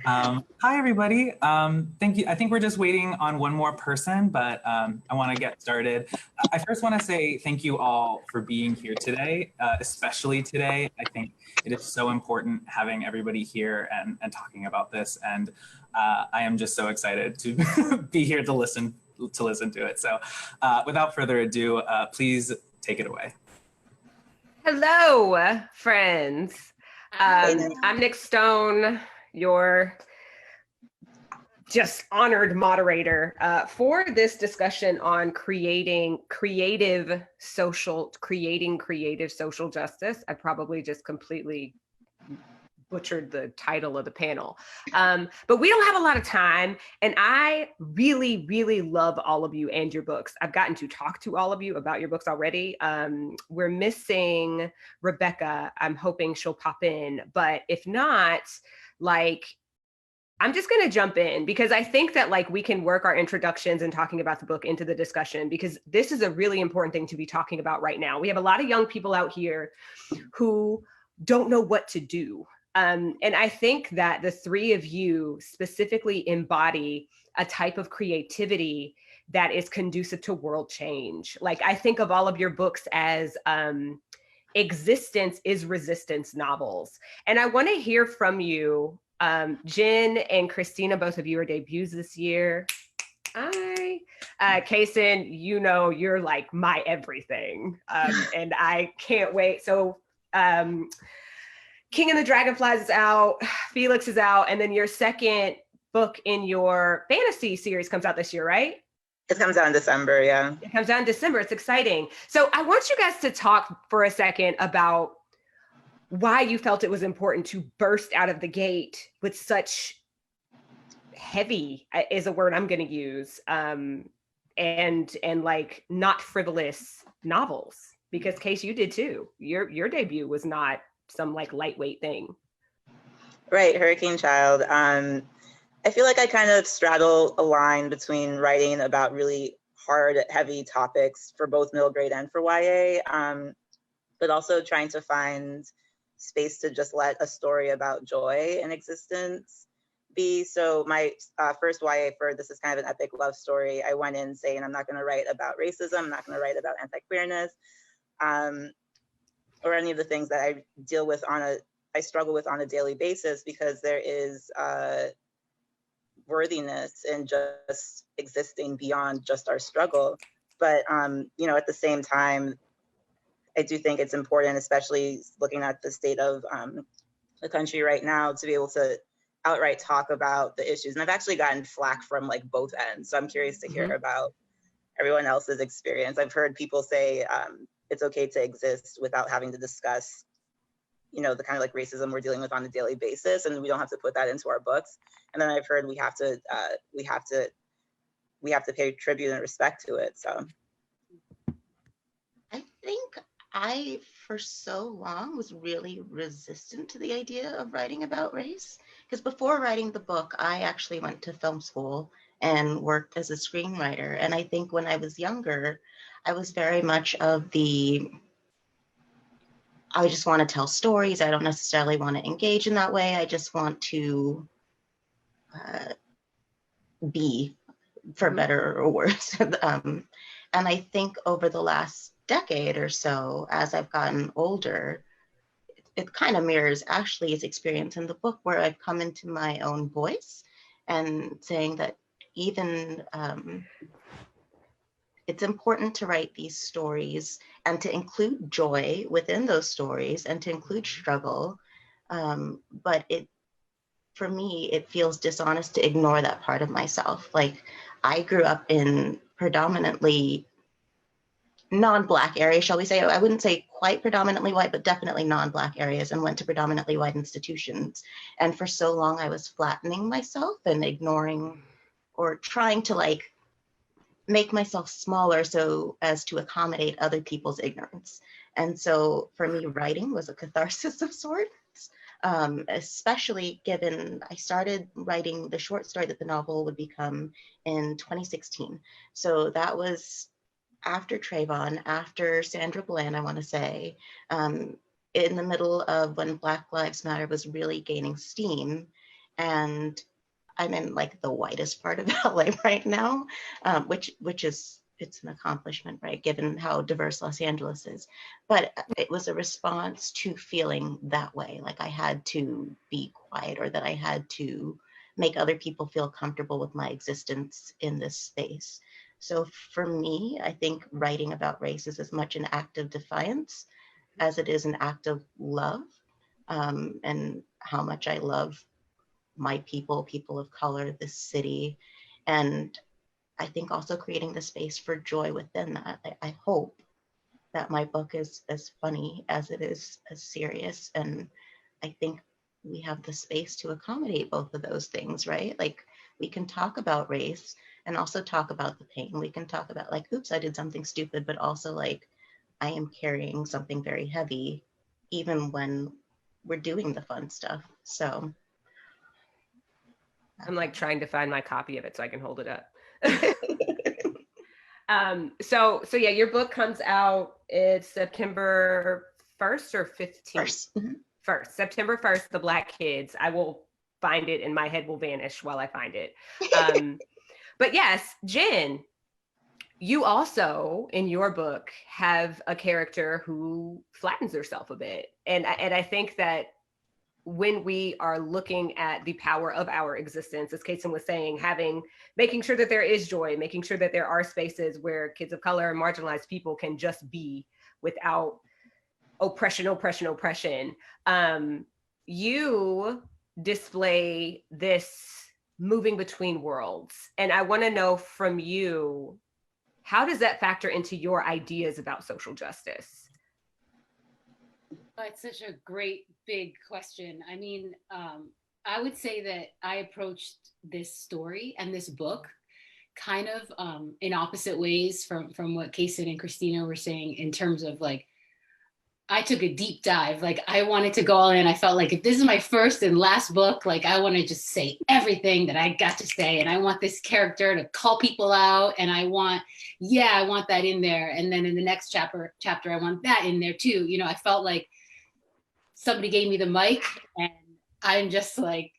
Hi, everybody. Thank you. I think we're just waiting on one more person, but I want to get started. I first want to say thank you all for being here today, especially today. I think it is so important having everybody here and talking about this. And I am just so excited to be here to listen to it. So without further ado, please take it away. Hello, friends. I'm Nic Stone, your just honored moderator for this discussion on creating creative social justice. I probably just completely butchered the title of the panel. But we don't have a lot of time, and I really, really love all of you and your books. I've gotten to talk to all of you about your books already. We're missing Rebecca. I'm hoping she'll pop in, but if not, I'm just going to jump in because I think that we can work our introductions and talking about the book into the discussion, because this is a really important thing to be talking about right now. We have a lot of young people out here who don't know what to do. And I think that the three of you specifically embody a type of creativity that is conducive to world change. I think of all of your books as existence is resistance novels. And I want to hear from you. Jen and Christina, both of you are debuts this year. Hi. Kacen, you're like my everything. And I can't wait. So King and the Dragonflies is out, Felix is out, and then your second book in your fantasy series comes out this year, right? It comes out in December, yeah. It comes out in December. It's exciting. So I want you guys to talk for a second about why you felt it was important to burst out of the gate with such heavy, is a word I'm going to use, and not frivolous novels, because Case, you did too. Your debut was not some lightweight thing. Right, Hurricane Child. I feel like I kind of straddle a line between writing about really hard, heavy topics for both middle grade and for YA, but also trying to find space to just let a story about joy and existence be. So my first YA for this is kind of an epic love story. I went in saying I'm not going to write about racism, I'm not going to write about anti-queerness, or any of the things that I struggle with on a daily basis, because there is worthiness in just existing beyond just our struggle. But at the same time, I do think it's important, especially looking at the state of the country right now, to be able to outright talk about the issues. And I've actually gotten flack from both ends. So I'm curious to hear about everyone else's experience. I've heard people say it's okay to exist without having to discuss, the kind of racism we're dealing with on a daily basis, and we don't have to put that into our books. And then I've heard we have to pay tribute and respect to it. So I think I, for so long, was really resistant to the idea of writing about race, because before writing the book, I actually went to film school and worked as a screenwriter. And I think when I was younger, I was very much of I just want to tell stories. I don't necessarily want to engage in that way. I just want to be, for better or worse. And I think over the last decade or so, as I've gotten older, it kind of mirrors Ashley's experience in the book, where I've come into my own voice and saying that even it's important to write these stories and to include joy within those stories and to include struggle. But for me, it feels dishonest to ignore that part of myself. I grew up in predominantly non-Black areas, shall we say. I wouldn't say quite predominantly white, but definitely non-Black areas, and went to predominantly white institutions. And for so long, I was flattening myself and ignoring, or trying to make myself smaller so as to accommodate other people's ignorance. And so for me, writing was a catharsis of sorts, especially given I started writing the short story that the novel would become in 2016. So that was after Trayvon, after Sandra Bland, I want to say, in the middle of when Black Lives Matter was really gaining steam. And I'm in like the whitest part of LA right now, which is, it's an accomplishment, right? Given how diverse Los Angeles is. But it was a response to feeling that way, like I had to be quiet, or that I had to make other people feel comfortable with my existence in this space. So for me, I think writing about race is as much an act of defiance as it is an act of love, and how much I love my people of color, this city. And I think also creating the space for joy within that. I hope that my book is as funny as it is as serious. And I think we have the space to accommodate both of those things, right? Like, we can talk about race and also talk about the pain. We can talk about like, oops, I did something stupid, but also like, I am carrying something very heavy, even when we're doing the fun stuff. So I'm like trying to find my copy of it so I can hold it up. So yeah, your book comes out, it's September 1st or 15th? First. Mm-hmm. 1st, September 1st, The Black Kids. I will find it and my head will vanish while I find it. But yes, Jen, you also in your book have a character who flattens herself a bit. And I think that when we are looking at the power of our existence, as Kacen was saying, making sure that there is joy, making sure that there are spaces where kids of color and marginalized people can just be without oppression. You display this moving between worlds. And I want to know from you, how does that factor into your ideas about social justice? Oh, it's such a great big question. I mean, I would say that I approached this story and this book kind of in opposite ways from what Kacen and Christina were saying, in terms of like, I took a deep dive. Like, I wanted to go all in. I felt like, if this is my first and last book, like, I want to just say everything that I got to say. And I want this character to call people out. And I want that in there. And then in the next chapter, I want that in there too. You know, I felt like somebody gave me the mic and I'm just like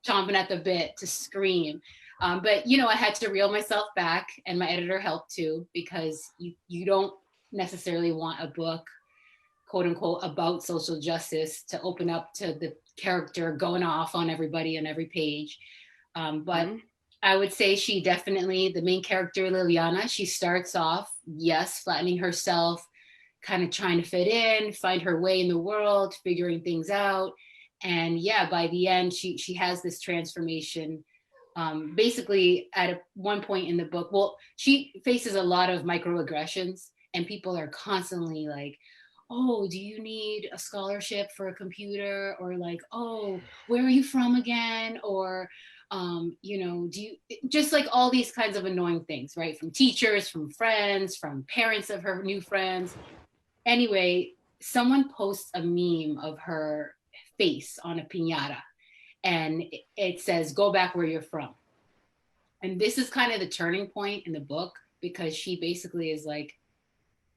chomping at the bit to scream. But, you know, I had to reel myself back, and my editor helped too, because you don't necessarily want a book, quote unquote, about social justice to open up to the character going off on everybody on every page. But I would say she definitely, the main character, Liliana, she starts off, yes, flattening herself, kind of trying to fit in, find her way in the world, figuring things out. And yeah, by the end, she has this transformation. Basically, at one point in the book, well, she faces a lot of microaggressions, and people are constantly like, oh, do you need a scholarship for a computer? Or like, oh, where are you from again? Or, you know, do you, just like all these kinds of annoying things, right? From teachers, from friends, from parents of her new friends. Anyway, someone posts a meme of her face on a piñata, and it says, go back where you're from. And this is kind of the turning point in the book, because she basically is like,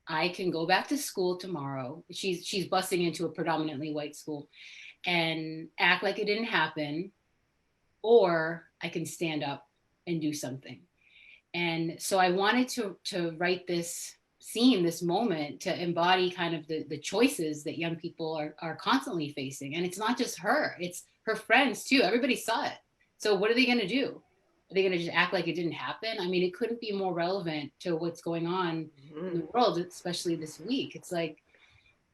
I can go back to school tomorrow. She's busing into a predominantly white school and act like it didn't happen, or I can stand up and do something. And so I wanted to write this scene, this moment, to embody kind of the choices that young people are constantly facing. And it's not just her, it's her friends too. Everybody saw it. So what are they going to do? Are they going to just act like it didn't happen? I mean, it couldn't be more relevant to what's going on in the world, especially this week. It's like,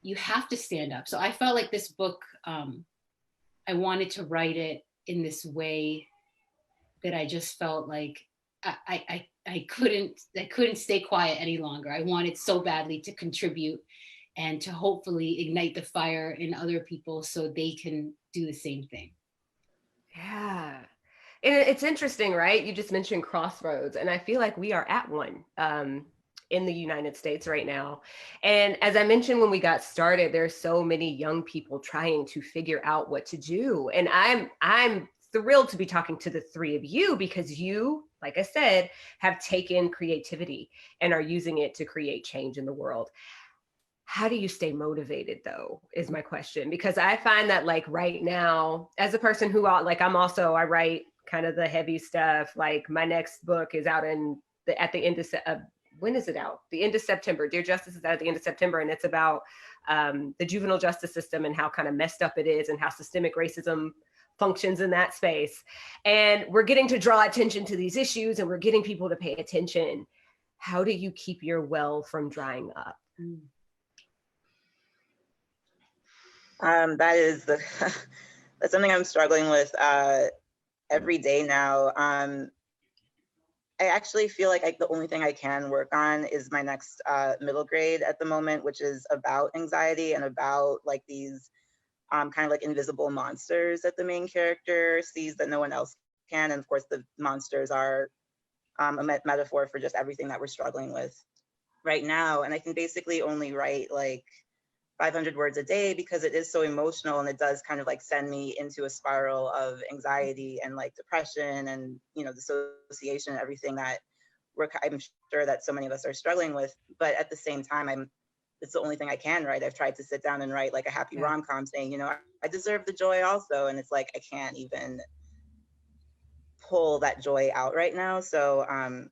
you have to stand up. So I felt like this book, I wanted to write it in this way that I just felt like I couldn't stay quiet any longer. I wanted so badly to contribute and to hopefully ignite the fire in other people so they can do the same thing. Yeah. And it's interesting, right? You just mentioned crossroads, and I feel like we are at one in the United States right now. And as I mentioned when we got started, there's so many young people trying to figure out what to do. And I'm thrilled to be talking to the three of you, because you, like I said, have taken creativity and are using it to create change in the world. how do you stay motivated though, is my question. Because I find that like right now, as a person who like I write kind of the heavy stuff. Like my next book is out at the end of when is it out? The end of September. Dear Justice is out at the end of September, and it's about the juvenile justice system and how kind of messed up it is and how systemic racism functions in that space. And we're getting to draw attention to these issues and we're getting people to pay attention. How do you keep your well from drying up? That's something I'm struggling with every day now. I actually feel like the only thing I can work on is my next middle grade at the moment, which is about anxiety and about like these kind of like invisible monsters that the main character sees that no one else can. And of course, the monsters are a metaphor for just everything that we're struggling with right now. And I can basically only write like 500 words a day because it is so emotional, and it does kind of like send me into a spiral of anxiety and like depression and, you know, dissociation and everything that I'm sure that so many of us are struggling with. But at the same time, it's the only thing I can write. I've tried to sit down and write like a happy rom-com saying, you know, I deserve the joy also. And it's like, I can't even pull that joy out right now. So I'm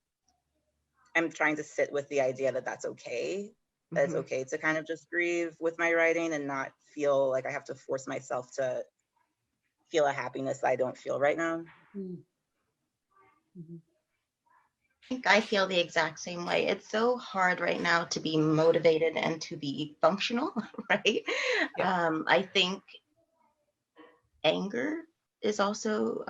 trying to sit with the idea that that's okay. That it's okay to kind of just grieve with my writing and not feel like I have to force myself to feel a happiness that I don't feel right now. I think I feel the exact same way. It's so hard right now to be motivated and to be functional, right? Yeah. I think anger is also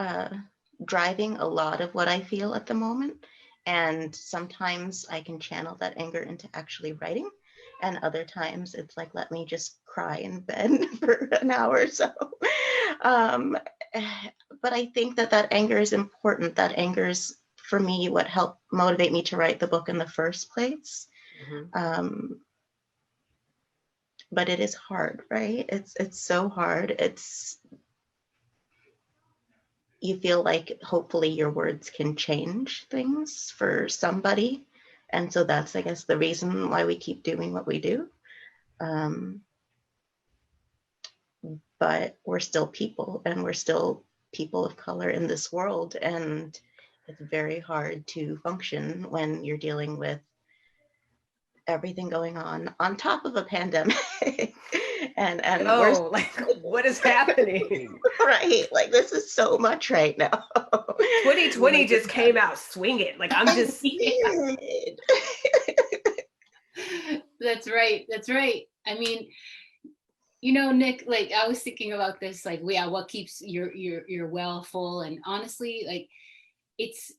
driving a lot of what I feel at the moment. And sometimes I can channel that anger into actually writing. And other times it's like, let me just cry in bed for an hour or so. But I think that anger is important. That anger is, for me, what helped motivate me to write the book in the first place. But it is hard, right? It's so hard. You feel like hopefully your words can change things for somebody. And so that's, I guess, the reason why we keep doing what we do. But we're still people, and we're still people of color in this world. And it's very hard to function when you're dealing with everything going on top of a pandemic. and we're like, what is happening? Right, like this is so much right now. 2020 just came out swinging. Like I'm just That's right. I mean, you know, Nic, like I was thinking about this, like, what keeps your well full? And honestly, like it's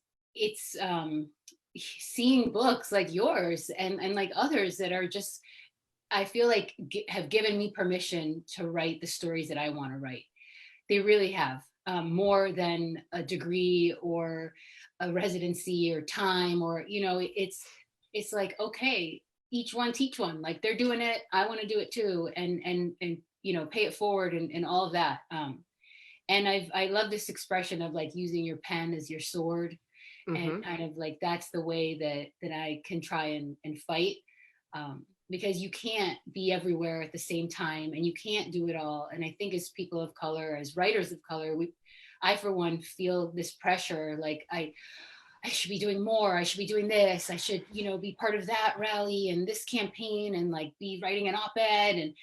seeing books like yours and like others that are just, I feel like have given me permission to write the stories that I want to write. They really have, more than a degree or a residency or time, or, you know, it's like, okay, each one teach one, like they're doing it, I want to do it too, and you know, pay it forward and all of that. And I love this expression of like using your pen as your sword, and kind of like that's the way that I can try and fight, because you can't be everywhere at the same time, and you can't do it all. And I think as people of color, as writers of color, I for one feel this pressure, like I should be doing more. I should be doing this. I should, you know, be part of that rally and this campaign and like be writing an op-ed. And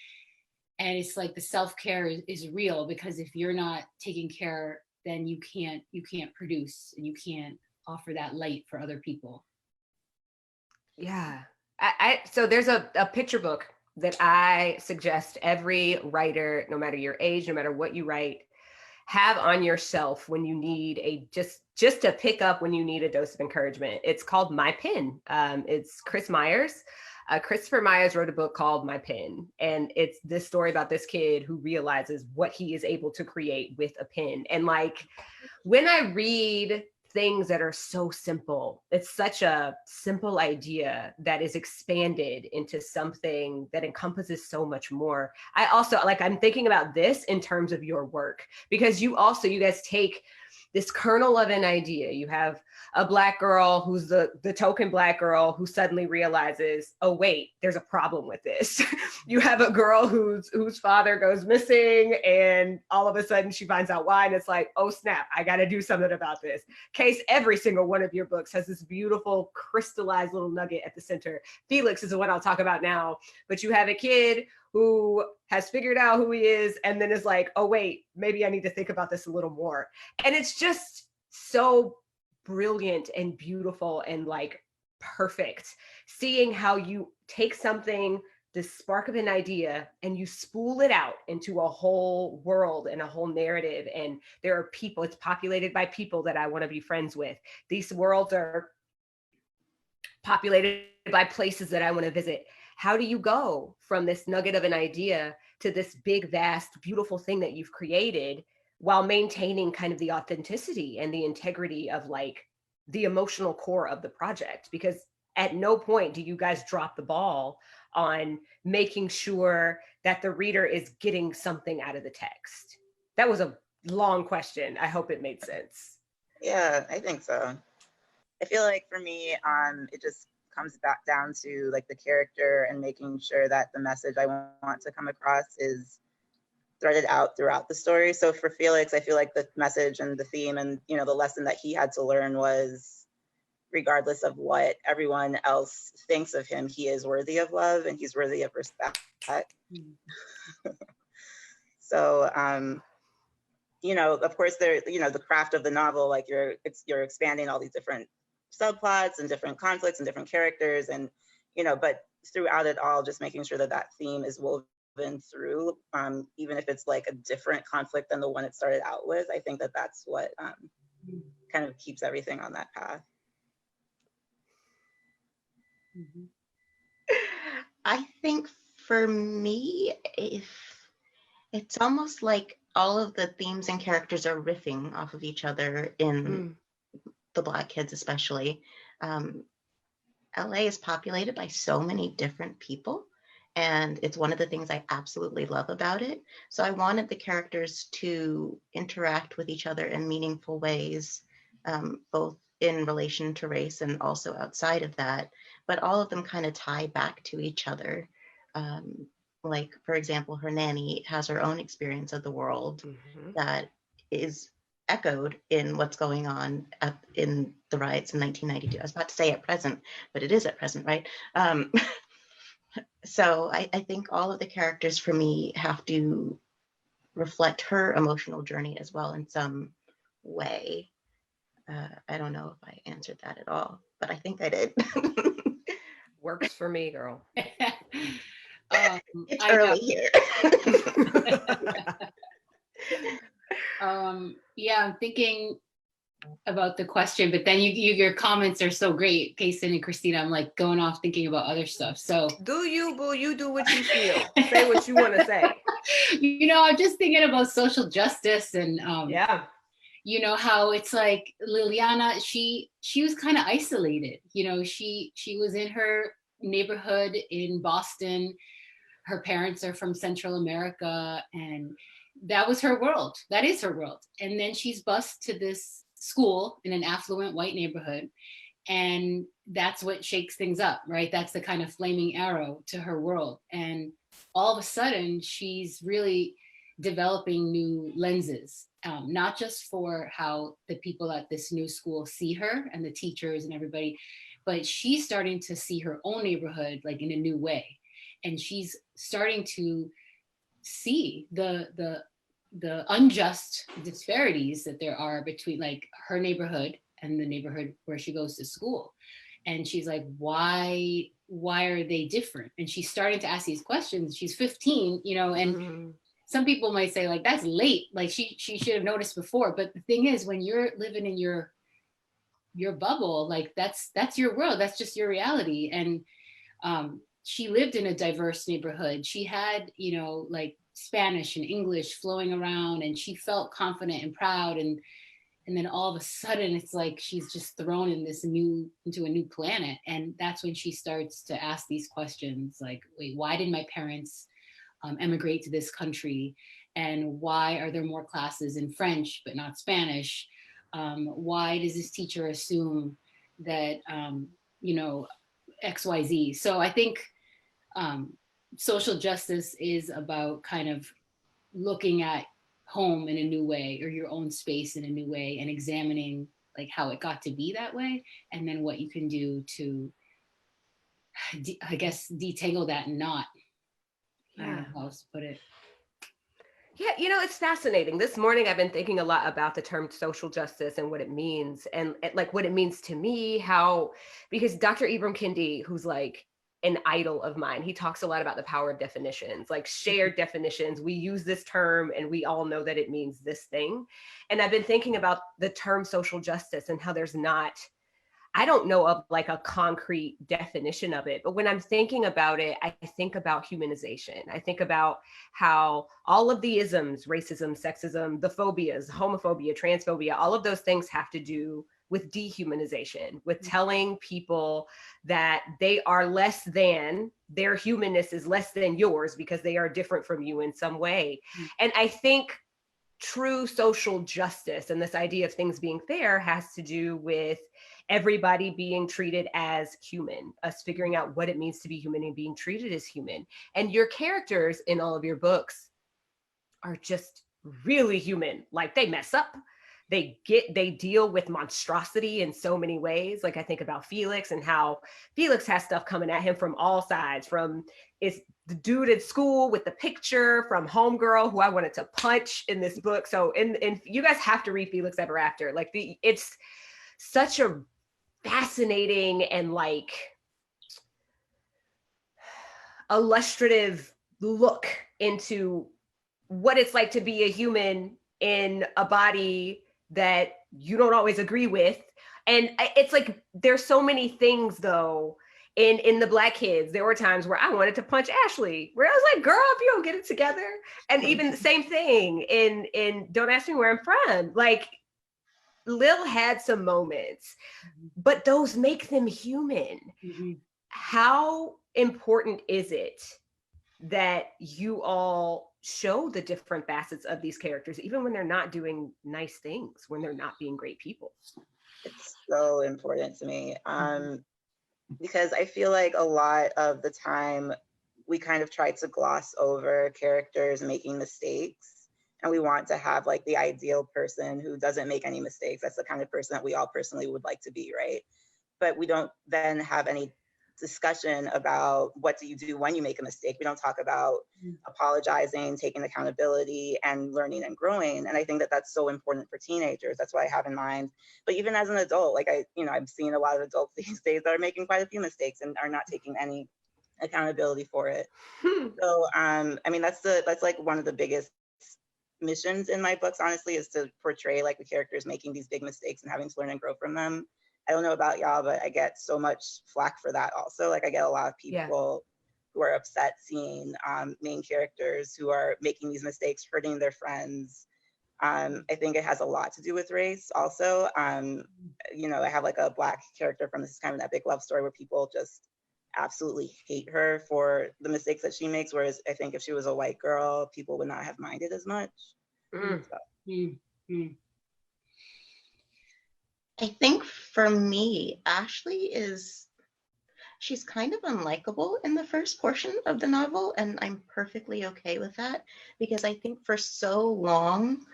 it's like the self-care is real, because if you're not taking care, then you can't produce, and you can't offer that light for other people. Yeah. So there's a picture book that I suggest every writer, no matter your age, no matter what you write, have on your shelf when you need just to pick up when you need a dose of encouragement. It's called My Pen. It's Chris Myers. Christopher Myers wrote a book called My Pen, and it's this story about this kid who realizes what he is able to create with a pen. And like, when I read things that are so simple, it's such a simple idea that is expanded into something that encompasses so much more. I'm thinking about this in terms of your work, because you guys take this kernel of an idea. You have a Black girl who's the token Black girl who suddenly realizes, oh wait, there's a problem with this. You have a girl whose father goes missing, and all of a sudden she finds out why, and it's like, oh snap, I got to do something about this. Case, every single one of your books has this beautiful crystallized little nugget at the center. Felix is the one I'll talk about now, but you have a kid who has figured out who he is, and then is like, oh wait, maybe I need to think about this a little more. And it's just so brilliant and beautiful and like perfect, seeing how you take something, this spark of an idea, and you spool it out into a whole world and a whole narrative. And there are people, it's populated by people that I want to be friends with. These worlds are populated by places that I want to visit. How do you go from this nugget of an idea to this big, vast, beautiful thing that you've created while maintaining kind of the authenticity and the integrity of like the emotional core of the project? Because at no point do you guys drop the ball on making sure that the reader is getting something out of the text. That was a long question. I hope it made sense. Yeah, I think so. I feel like for me, it just comes back down to like the character and making sure that the message I want to come across is threaded out throughout the story. So for Felix, I feel like the message and the theme and, you know, the lesson that he had to learn was, regardless of what everyone else thinks of him, he is worthy of love and he's worthy of respect. So, you know, of course, there, you know, the craft of the novel, like you're expanding all these different subplots and different conflicts and different characters, and, you know, but throughout it all, just making sure that that theme is woven through, even if it's like a different conflict than the one it started out with. I think that that's what kind of keeps everything on that path. I think for me, if it's almost like all of the themes and characters are riffing off of each other in the Black kids, especially. LA is populated by so many different people, and it's one of the things I absolutely love about it. So I wanted the characters to interact with each other in meaningful ways, both in relation to race and also outside of that, but all of them kind of tie back to each other. Like, for example, her nanny has her own experience of the world that is echoed in what's going on in the riots in 1992. I was about to say at present, but it is at present, right? So I think all of the characters for me have to reflect her emotional journey as well in some way. I don't know if I answered that at all, but I think I did. Works for me, girl. It's early here. Yeah, I'm thinking about the question, but then your comments are so great, Kacen and Christina. I'm like going off thinking about other stuff. So do you, boo? You do what you feel. Say what you want to say. You know, I'm just thinking about social justice and yeah. You know, how it's like Liliana, she was kind of isolated. You know, she was in her neighborhood in Boston. Her parents are from Central America, and that was her world. That is her world. And then she's bused to this school in an affluent white neighborhood, and that's what shakes things up, right? That's the kind of flaming arrow to her world. And all of a sudden, she's really developing new lenses, not just for how the people at this new school see her and the teachers and everybody, but she's starting to see her own neighborhood like in a new way. And she's starting to see the unjust disparities that there are between like her neighborhood and the neighborhood where she goes to school. And she's like, why are they different? And she's starting to ask these questions. She's 15, you know, and some people might say like, that's late. Like she should have noticed before. But the thing is, when you're living in your bubble, like that's your world. That's just your reality. And she lived in a diverse neighborhood. She had, you know, like Spanish and English flowing around, and she felt confident and proud. And then all of a sudden it's like she's just thrown into a new planet. And that's when she starts to ask these questions like, wait, why did my parents emigrate to this country? And why are there more classes in French but not Spanish? why does this teacher assume that, you know, XYZ? So I think social justice is about kind of looking at home in a new way, or your own space in a new way, and examining like how it got to be that way, and then what you can do to, I guess, detangle that knot. I don't know how else to put it. Yeah, you know, it's fascinating. This morning, I've been thinking a lot about the term social justice and what it means, and like what it means to me, how, because Dr. Ibram Kendi, who's like an idol of mine, he talks a lot about the power of definitions, like shared definitions. We use this term and we all know that it means this thing. And I've been thinking about the term social justice and how there's not, I don't know of like a concrete definition of it, but when I'm thinking about it, I think about humanization. I think about how all of the isms, racism, sexism, the phobias, homophobia, transphobia, all of those things have to do with dehumanization, with telling people that they are less than, their humanness is less than yours because they are different from you in some way. And I think true social justice and this idea of things being fair has to do with everybody being treated as human, us figuring out what it means to be human and being treated as human. And your characters in all of your books are just really human. Like they mess up, they deal with monstrosity in so many ways. Like I think about Felix and how Felix has stuff coming at him from all sides, from it's the dude at school with the picture, from Homegirl, who I wanted to punch in this book. So and you guys have to read Felix Ever After. Like it's such a fascinating and like illustrative look into what it's like to be a human in a body that you don't always agree with. And it's like, there's so many things though, in the Black Kids, there were times where I wanted to punch Ashley, where I was like, girl, if you don't get it together. And even the same thing in Don't Ask Me Where I'm From. Like Lil had some moments, but those make them human. Mm-hmm. How important is it that you all show the different facets of these characters, even when they're not doing nice things, when they're not being great people? It's so important to me, because I feel like a lot of the time we kind of try to gloss over characters making mistakes. And we want to have like the ideal person who doesn't make any mistakes. That's the kind of person that we all personally would like to be, right? But we don't then have any discussion about what do you do when you make a mistake. We don't talk about apologizing, taking accountability, and learning and growing. And I think that that's so important for teenagers. That's what I have in mind. But even as an adult, like I've seen a lot of adults these days that are making quite a few mistakes and are not taking any accountability for it. So I mean, that's like one of the biggest missions in my books, honestly, is to portray like the characters making these big mistakes and having to learn and grow from them. I don't know about y'all, but I get so much flack for that also. Like I get a lot of people who are upset seeing main characters who are making these mistakes, hurting their friends. I think it has a lot to do with race also. You know, I have like a Black character from This Is Kind of an Epic Love Story where people just absolutely hate her for the mistakes that she makes, whereas I think if she was a white girl, people would not have minded as much. I think for me, Ashley she's kind of unlikable in the first portion of the novel, and I'm perfectly okay with that, because I think for so long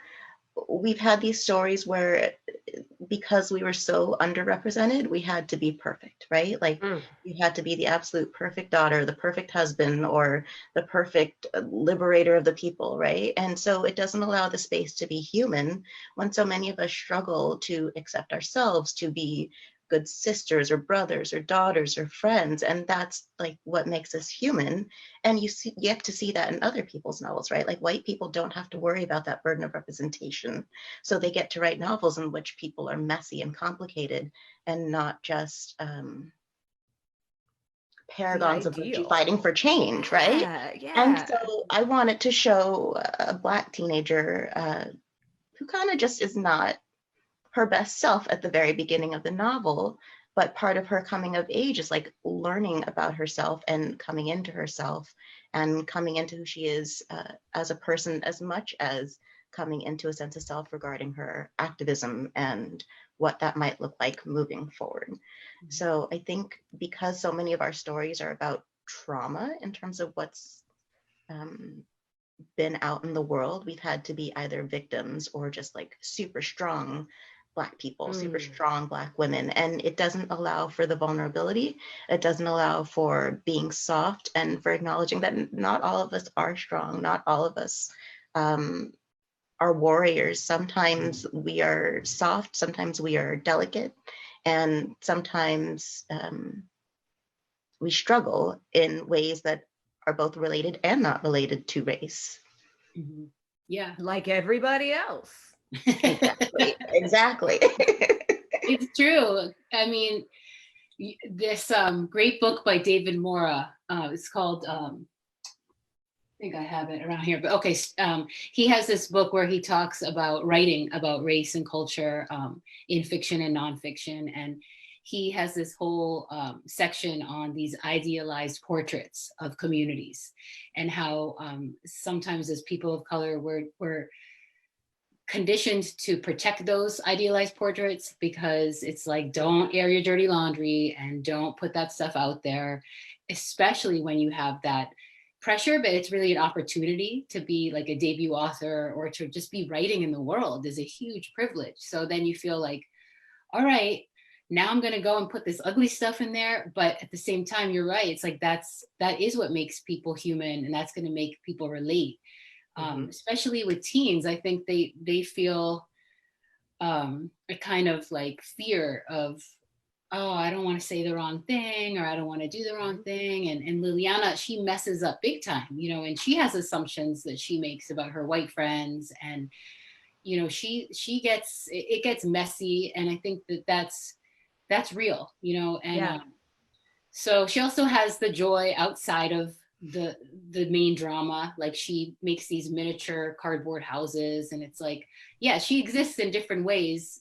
we've had these stories where, because we were so underrepresented, we had to be perfect, right? Like you had to be the absolute perfect daughter, the perfect husband, or the perfect liberator of the people, right? And so it doesn't allow the space to be human when so many of us struggle to accept ourselves, to be good sisters or brothers or daughters or friends. And that's like what makes us human. And you get to see that in other people's novels, right? Like white people don't have to worry about that burden of representation. So they get to write novels in which people are messy and complicated and not just paragons of virtue fighting for change, right? And so I wanted to show a Black teenager who kind of just is not her best self at the very beginning of the novel, but part of her coming of age is like learning about herself and coming into herself and coming into who she is as a person, as much as coming into a sense of self regarding her activism and what that might look like moving forward. Mm-hmm. So I think because so many of our stories are about trauma in terms of what's been out in the world, we've had to be either victims or just like super strong Black people, super strong Black women. And it doesn't allow for the vulnerability. It doesn't allow for being soft and for acknowledging that not all of us are strong. Not all of us are warriors. Sometimes we are soft, sometimes we are delicate, and sometimes we struggle in ways that are both related and not related to race. Mm-hmm. Yeah. Like everybody else. Exactly. It's true. I mean, this great book by David Mora, it's called, I think I have it around here, but okay. He has this book where he talks about writing about race and culture in fiction and nonfiction. And he has this whole section on these idealized portraits of communities and how sometimes as people of color, we're conditioned to protect those idealized portraits because it's like, don't air your dirty laundry and don't put that stuff out there, especially when you have that pressure, but it's really an opportunity to be like a debut author or to just be writing in the world is a huge privilege. So then you feel like, all right, now I'm going to go and put this ugly stuff in there. But at the same time, you're right. It's like, that is what makes people human. And that's going to make people relate. Especially with teens, I think they feel a kind of like fear of, oh, I don't want to say the wrong thing, or I don't want to do the wrong thing. And Liliana, she messes up big time, you know, and she has assumptions that she makes about her white friends. And, you know, it gets messy. And I think that's real, you know, and so she also has the joy outside of the main drama. Like she makes these miniature cardboard houses, and it's like, yeah, she exists in different ways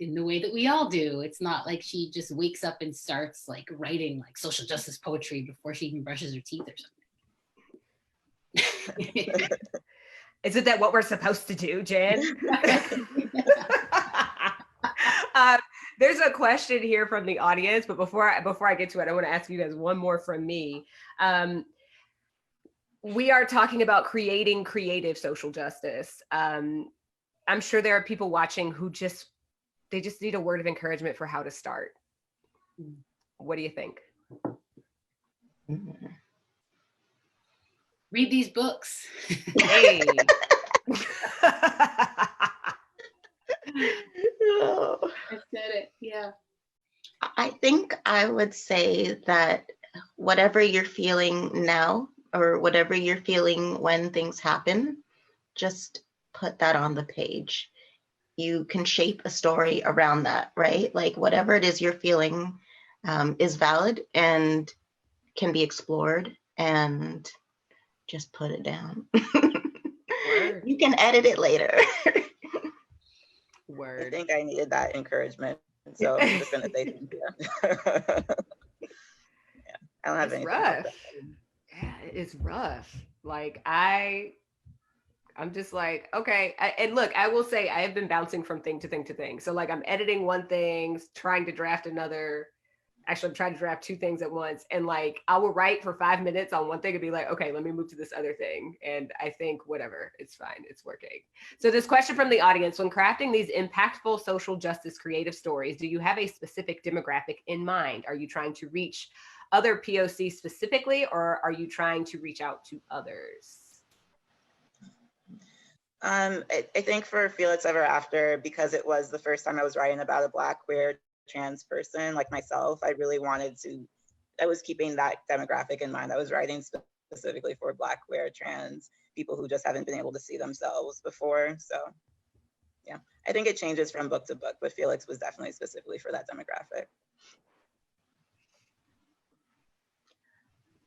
in the way that we all do. It's not like she just wakes up and starts like writing like social justice poetry before she even brushes her teeth or something. Isn't that what we're supposed to do, Jan? There's a question here from the audience, but before I get to it, I want to ask you guys one more from me. We are talking about creating creative social justice. I'm sure there are people watching who just need a word of encouragement for how to start. What do you think? Read these books. Hey. I said it. Yeah. I think I would say that whatever you're feeling now, or whatever you're feeling when things happen, just put that on the page. You can shape a story around that, right? Like whatever it is you're feeling is valid and can be explored, and just put it down. You can edit it later. Word. I think I needed that encouragement. So I'm just gonna say thank you. Yeah. I don't have anything. Rough. Yeah, it's rough. Like I'm just like, okay. And look, I will say I have been bouncing from thing to thing to thing. So like I'm editing one thing, trying to draft another. Actually, I'm trying to draft two things at once. And like I will write for 5 minutes on one thing and be like, okay, let me move to this other thing. And I think whatever, it's fine. It's working. So this question from the audience: when crafting these impactful social justice creative stories, do you have a specific demographic in mind? Are you trying to reach other POC specifically, or are you trying to reach out to others? I think for Felix Ever After, because it was the first time I was writing about a Black queer trans person like myself, I really wanted to, I was keeping that demographic in mind. I was writing specifically for Black queer trans people who just haven't been able to see themselves before. So yeah, I think it changes from book to book, but Felix was definitely specifically for that demographic.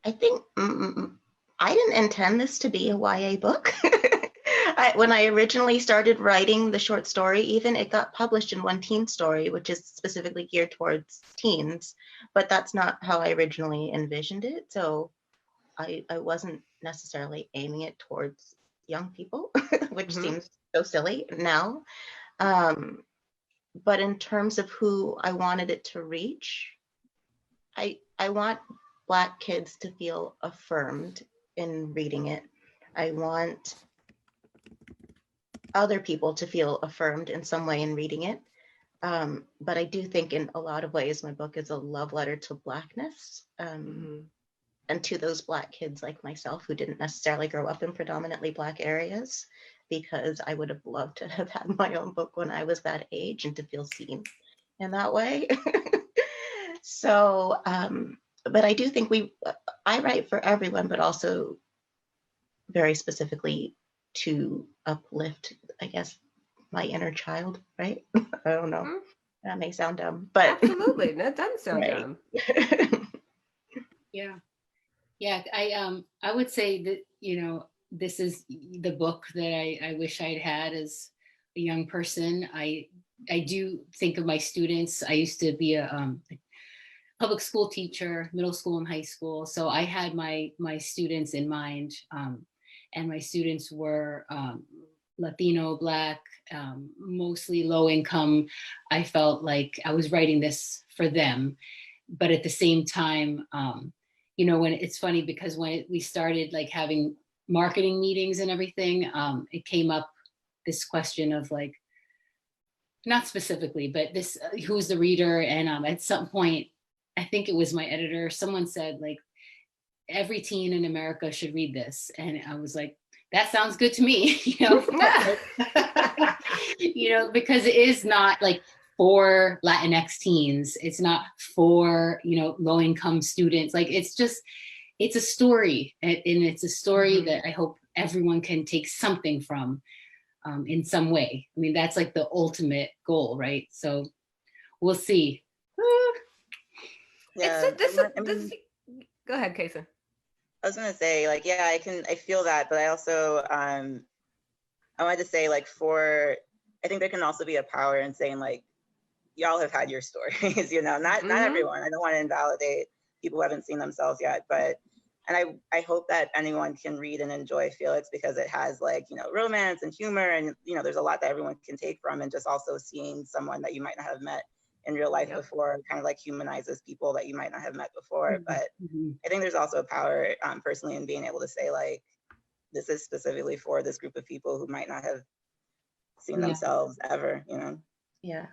I think I didn't intend this to be a YA book. When I originally started writing the short story, even it got published in One Teen Story, which is specifically geared towards teens, but that's not how I originally envisioned it. So I wasn't necessarily aiming it towards young people, which Mhm. seems so silly now. But in terms of who I wanted it to reach, I want Black kids to feel affirmed in reading it. I want other people to feel affirmed in some way in reading it. But I do think in a lot of ways, my book is a love letter to Blackness, Mhm. and to those Black kids like myself who didn't necessarily grow up in predominantly Black areas, because I would have loved to have had my own book when I was that age and to feel seen in that way. So, but I do think I write for everyone, but also very specifically to uplift, I guess, my inner child, right? I don't know. Mhm. That may sound dumb, but Absolutely. That doesn't sound right. dumb. Yeah. Yeah. I would say that, this is the book that I wish I'd had as a young person. I do think of my students. I used to be a public school teacher, middle school and high school. So I had my students in mind, and my students were Latino, Black, mostly low income. I felt like I was writing this for them, but at the same time, when it's funny because when we started like having marketing meetings and everything, it came up this question of like, not specifically, but this who's the reader, and at some point I think it was my editor, someone said like every teen in America should read this, and I was like, that sounds good to me. Because it is not like for Latinx teens, it's not for low income students, like it's a story, and it's a story that I hope everyone can take something from, in some way. I mean, that's like the ultimate goal, right? So we'll see. Yeah, Go ahead, Kacen. I was gonna say, like, yeah, I feel that, but I also, I wanted to say, like, I think there can also be a power in saying, like, y'all have had your stories, not everyone. I don't want to invalidate people who haven't seen themselves yet, and I hope that anyone can read and enjoy Felix, because it has like, romance and humor, and, there's a lot that everyone can take from, and just also seeing someone that you might not have met in real life before kind of like humanizes people that you might not have met before. But I think there's also a power, personally, in being able to say, like, this is specifically for this group of people who might not have seen themselves ever, Yeah.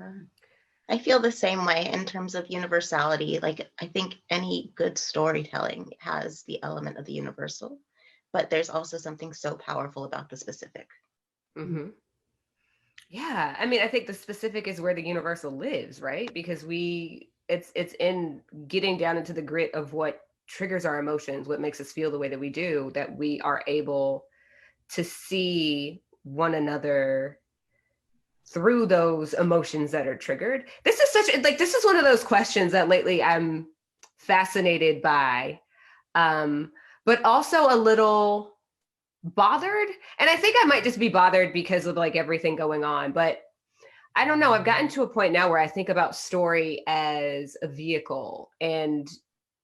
I feel the same way in terms of universality. Like, I think any good storytelling has the element of the universal, but there's also something so powerful about the specific. Mm-hmm. Yeah, I mean, I think the specific is where the universal lives, right? Because it's in getting down into the grit of what triggers our emotions, what makes us feel the way that we do, that we are able to see one another through those emotions that are triggered. This is one of those questions that lately I'm fascinated by, but also a little bothered. And I think I might just be bothered because of like everything going on, but I don't know. I've gotten to a point now where I think about story as a vehicle, and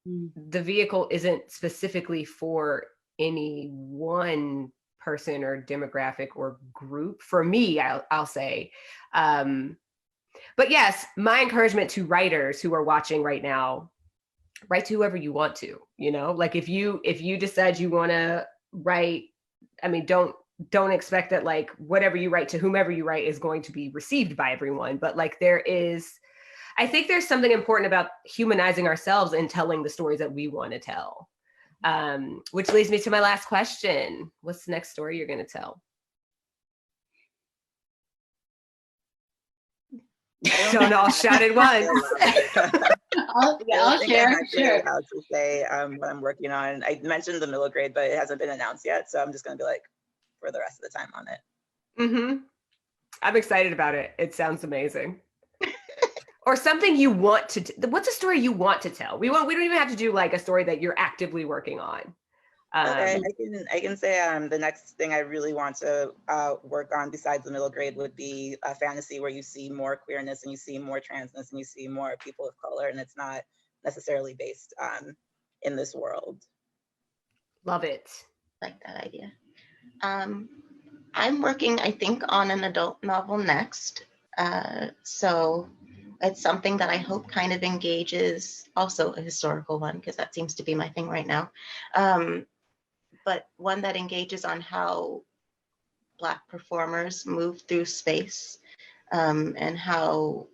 the vehicle isn't specifically for any one person or demographic or group. For me, I'll say. But yes, my encouragement to writers who are watching right now: write to whoever you want to. Like if you decide you want to write, I mean, don't expect that like whatever you write to whomever you write is going to be received by everyone. But like I think there's something important about humanizing ourselves and telling the stories that we want to tell. Which leads me to my last question. What's the next story you're going to tell? Don't all shout at once. I'll share. Sure. How to say what I'm working on. I mentioned the middle grade, but it hasn't been announced yet, so I'm just going to be like for the rest of the time on it. I'm excited about it. It sounds amazing. Or something you want to. What's a story you want to tell? We don't even have to do like a story that you're actively working on. Okay, I can say the next thing I really want to work on besides the middle grade would be a fantasy where you see more queerness and you see more transness and you see more people of color, and it's not necessarily based in this world. Love it. Like that idea. I'm working, I think, on an adult novel next. So it's something that I hope kind of engages, also a historical one, because that seems to be my thing right now. But one that engages on how Black performers move through space, and how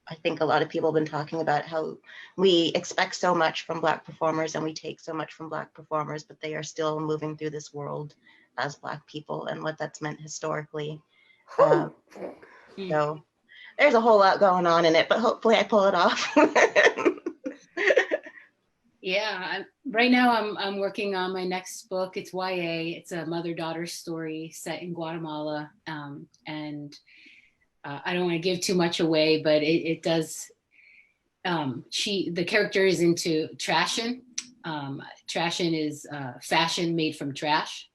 I think a lot of people have been talking about how we expect so much from Black performers and we take so much from Black performers, but they are still moving through this world as Black people and what that's meant historically. So there's a whole lot going on in it, but hopefully I pull it off. Yeah, right now I'm working on my next book. It's YA. It's a mother-daughter story set in Guatemala, and I don't want to give too much away, but it does. The character is into trashing. Trashing is fashion made from trash,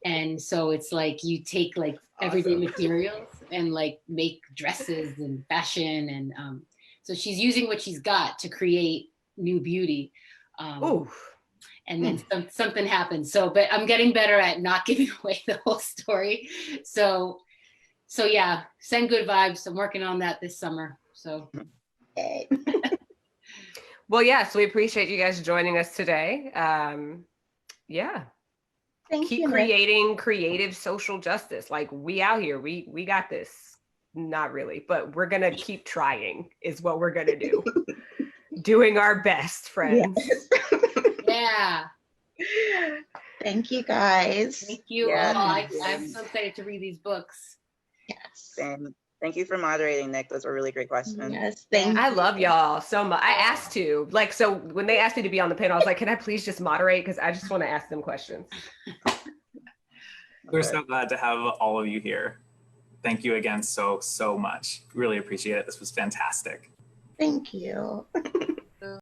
and so it's like you take like everyday materials and like make dresses and fashion, and so she's using what she's got to create new beauty. And then something happens. So, but I'm getting better at not giving away the whole story. So yeah, send good vibes. I'm working on that this summer. So. Well, yes, we appreciate you guys joining us today. Yeah. Keep creating creative social justice. Like we out here, we got this. Not really, but we're gonna keep trying is what we're gonna do. Doing our best, friends. Yes. Yeah. Thank you guys. Thank you all. I'm so excited to read these books. Yes. Same. Thank you for moderating, Nic. Those were really great questions. Yes, thank you. I love y'all so much. I asked to, like, so when they asked me to be on the panel, I was like, can I please just moderate? Because I just want to ask them questions. We're so glad to have all of you here. Thank you again so much. Really appreciate it. This was fantastic. Thank you.